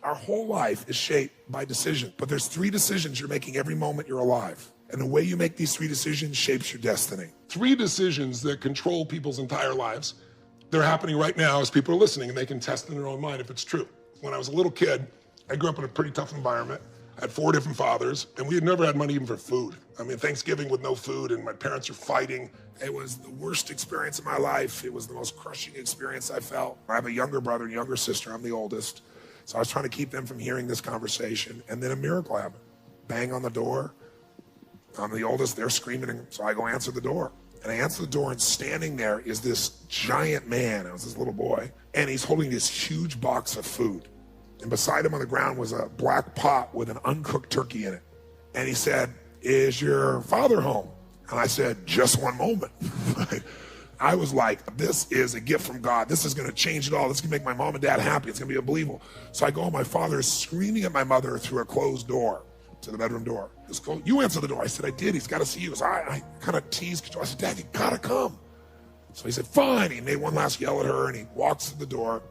Our whole life is shaped by decision, but there's 3 decisions you're making every moment you're alive. And the way you make these 3 decisions shapes your destiny. 3 decisions that control people's entire lives. They're happening right now as people are listening, and they can test in their own mind if it's true. When I was a little kid, I grew up in a pretty tough environment. I had 4 different fathers, and we had never had money even for food. I mean, Thanksgiving with no food, and my parents are fighting. It was the worst experience of my life. It was the most crushing experience I felt. I have a younger brother and younger sister. I'm the oldest. So I was trying to keep them from hearing this conversation, and then a miracle happened. Bang on the door. I'm the oldest, they're screaming, so I go answer the door. And I answer the door, and standing there is this giant man. I was this little boy, and he's holding this huge box of food. And beside him on the ground was a black pot with an uncooked turkey in it. And he said, "Is your father home?" And I said, "Just one moment." I was like, this is a gift from God. This is gonna change it all. This is gonna make my mom and dad happy. It's gonna be unbelievable. So I go, my father is screaming at my mother through a closed door to the bedroom door. He goes, "You answer the door." I said, "I did. He's gotta see you." So I kind of teased. I said, "Dad, you gotta come." So he said, "Fine." He made one last yell at her, and he walks to the door,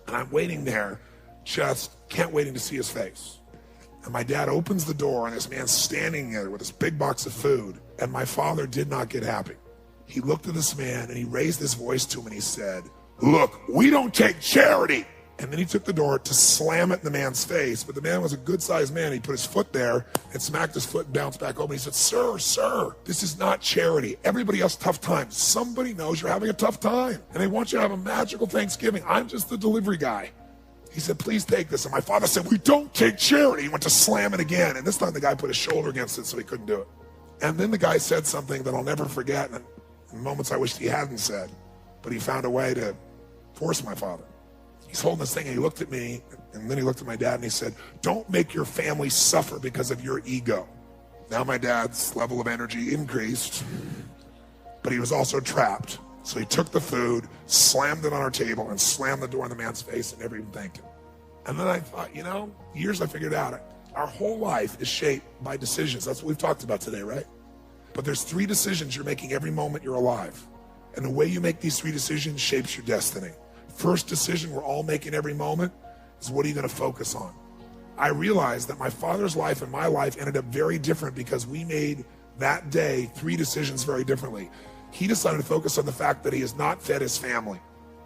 and I'm waiting there, just can't waiting to see his face. And my dad opens the door, and this man's standing there with this big box of food, and my father did not get happy. He looked at this man, and he raised his voice to him, and he said, "Look, we don't take charity." And then he took the door to slam it in the man's face, but the man was a good-sized man. He put his foot there and smacked his foot and bounced back over. He said, Sir, this is not charity. Everybody has tough times. Somebody knows you're having a tough time, and they want you to have a magical Thanksgiving. I'm just the delivery guy." He said, "Please take this." And my father said, "We don't take charity." He went to slam it again, and this time the guy put his shoulder against it so he couldn't do it. And then the guy said something that I'll never forget, and in moments I wished he hadn't said, but he found a way to force my father. He's holding this thing, and he looked at me, and then he looked at my dad, and he said, "Don't make your family suffer because of your ego." Now my dad's level of energy increased, but he was also trapped. So he took the food, slammed it on our table, and slammed the door in the man's face and never even thanked him. And then I thought, years I figured out, our whole life is shaped by decisions. That's what we've talked about today, right? But there's 3 decisions you're making every moment you're alive. And the way you make these 3 decisions shapes your destiny. First decision we're all making every moment is, what are you gonna focus on? I realized that my father's life and my life ended up very different because we made that day 3 decisions very differently. He decided to focus on the fact that he has not fed his family.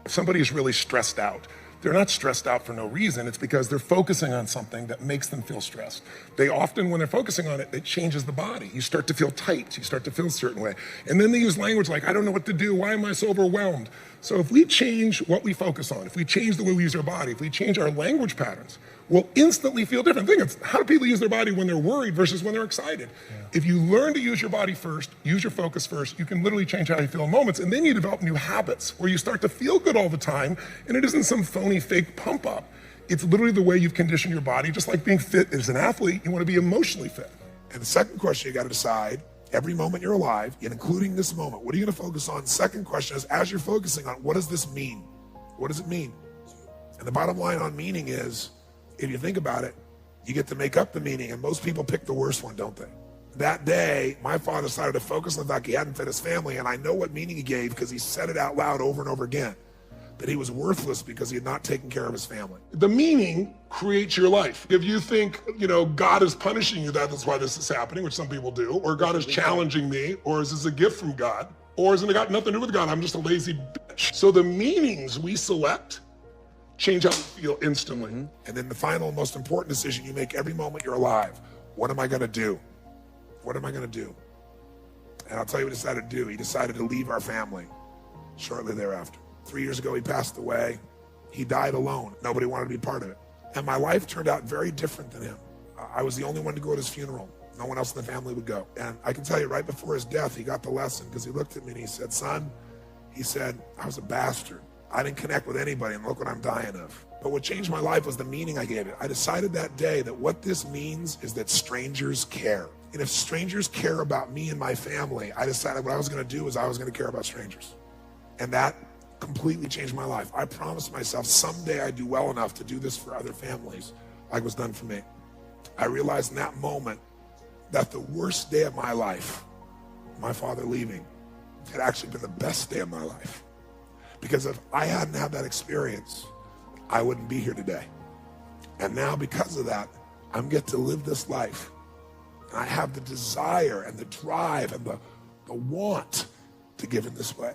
If somebody is really stressed out, they're not stressed out for no reason. It's because they're focusing on something that makes them feel stressed. They often, when they're focusing on it, it changes the body. You start to feel tight. You start to feel a certain way. And then they use language like, "I don't know what to do. Why am I so overwhelmed?" So if we change what we focus on, if we change the way we use our body, if we change our language patterns, we'll instantly feel different. Think of how do people use their body when they're worried versus when they're excited. Yeah. If you learn to use your body first, use your focus first, you can literally change how you feel in moments, and then you develop new habits where you start to feel good all the time, and it isn't some phony fake pump up. It's literally the way you've conditioned your body. Just like being fit as an athlete, you want to be emotionally fit. And the second question you got to decide, every moment you're alive, and including this moment, what are you going to focus on? Second question is, as you're focusing on, what does this mean? What does it mean? And the bottom line on meaning is, if you think about it, you get to make up the meaning, and most people pick the worst one, don't they? That day, my father decided to focus on the fact he hadn't fed his family, and I know what meaning he gave because he said it out loud over and over again, that he was worthless because he had not taken care of his family. The meaning creates your life. If you think, God is punishing you, that's why this is happening, which some people do, or God is challenging me, or is this a gift from God, or has it got nothing to do with God, I'm just a lazy bitch. So the meanings we select change how we feel instantly. And then the final, most important decision you make every moment you're alive. What am I gonna do? What am I gonna do? And I'll tell you what he decided to do. He decided to leave our family shortly thereafter. 3 years ago, he passed away. He died alone. Nobody wanted to be part of it. And my life turned out very different than him. I was the only one to go to his funeral. No one else in the family would go. And I can tell you, right before his death, he got the lesson because he looked at me and he said, "Son," he said, "I was a bastard. I didn't connect with anybody, and look what I'm dying of." But what changed my life was the meaning I gave it. I decided that day that what this means is that strangers care. And if strangers care about me and my family, I decided what I was gonna do is I was gonna care about strangers. And that completely changed my life. I promised myself someday I'd do well enough to do this for other families like was done for me. I realized in that moment that the worst day of my life, my father leaving, had actually been the best day of my life. Because if I hadn't had that experience, I wouldn't be here today. And now because of that, I get to live this life. And I have the desire and the drive and the want to give in this way.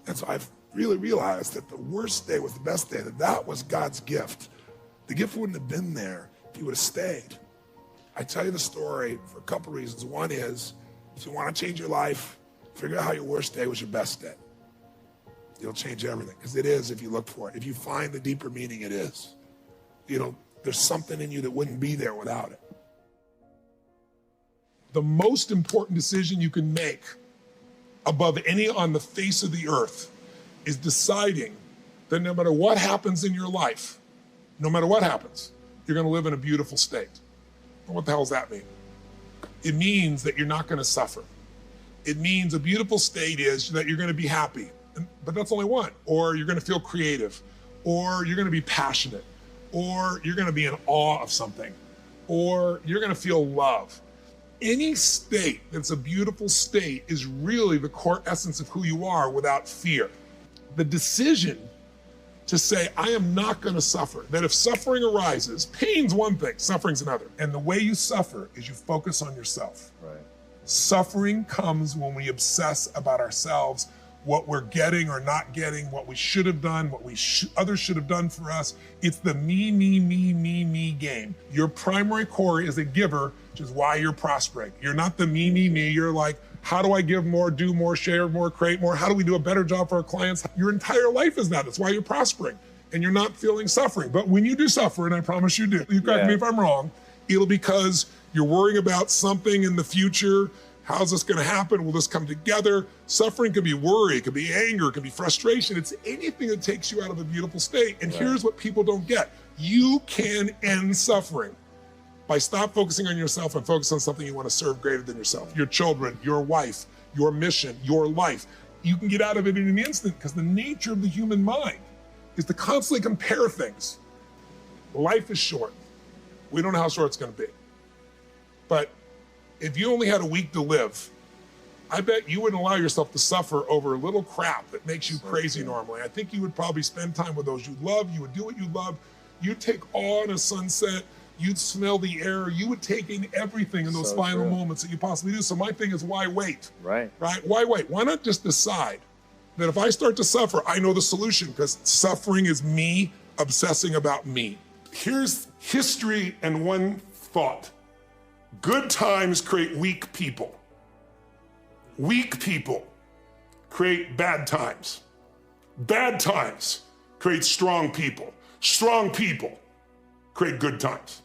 And so I've really realized that the worst day was the best day, that was God's gift. The gift wouldn't have been there if he would have stayed. I tell you the story for a couple reasons. One is, if you want to change your life, figure out how your worst day was your best day. It'll change everything, because it is if you look for it. If you find the deeper meaning, it is. There's something in you that wouldn't be there without it. The most important decision you can make above any on the face of the earth is deciding that no matter what happens in your life, no matter what happens, you're going to live in a beautiful state. Well, what the hell does that mean? It means that you're not going to suffer. It means a beautiful state is that you're going to be happy, but that's only one. Or you're going to feel creative, or you're going to be passionate, or you're going to be in awe of something, or you're going to feel love. Any state that's a beautiful state is really the core essence of who you are without fear. The decision to say, I am not going to suffer, that if suffering arises, pain's one thing, suffering's another. And the way you suffer is you focus on yourself. Right. Suffering comes when we obsess about ourselves, what we're getting or not getting, what we should have done, what others should have done for us. It's the me game. Your primary core is a giver, which is why you're prospering. You're not the me. You're like, how do I give more, do more, share more, create more? How do we do a better job for our clients? Your entire life is that. That's why you're prospering and you're not feeling suffering. But when you do suffer, and I promise you do, you correct me if I'm wrong, it'll because you're worrying about something in the future. How's this going to happen? Will this come together? Suffering can be worry, it can be anger, it can be frustration. It's anything that takes you out of a beautiful state. And here's what people don't get. You can end suffering by stop focusing on yourself and focus on something you want to serve greater than yourself. Your children, your wife, your mission, your life. You can get out of it in an instant because the nature of the human mind is to constantly compare things. Life is short. We don't know how short it's going to be. But if you only had a week to live, I bet you wouldn't allow yourself to suffer over a little crap that makes you crazy normally. I think you would probably spend time with those you love. You would do what you love. You'd take awe in a sunset. You'd smell the air. You would take in everything in those final moments that you possibly do. So my thing is, why wait? Right. Why wait? Why not just decide that if I start to suffer, I know the solution, because suffering is me obsessing about me. Here's history and one thought. Good times create weak people. Weak people create bad times. Bad times create strong people. Strong people create good times.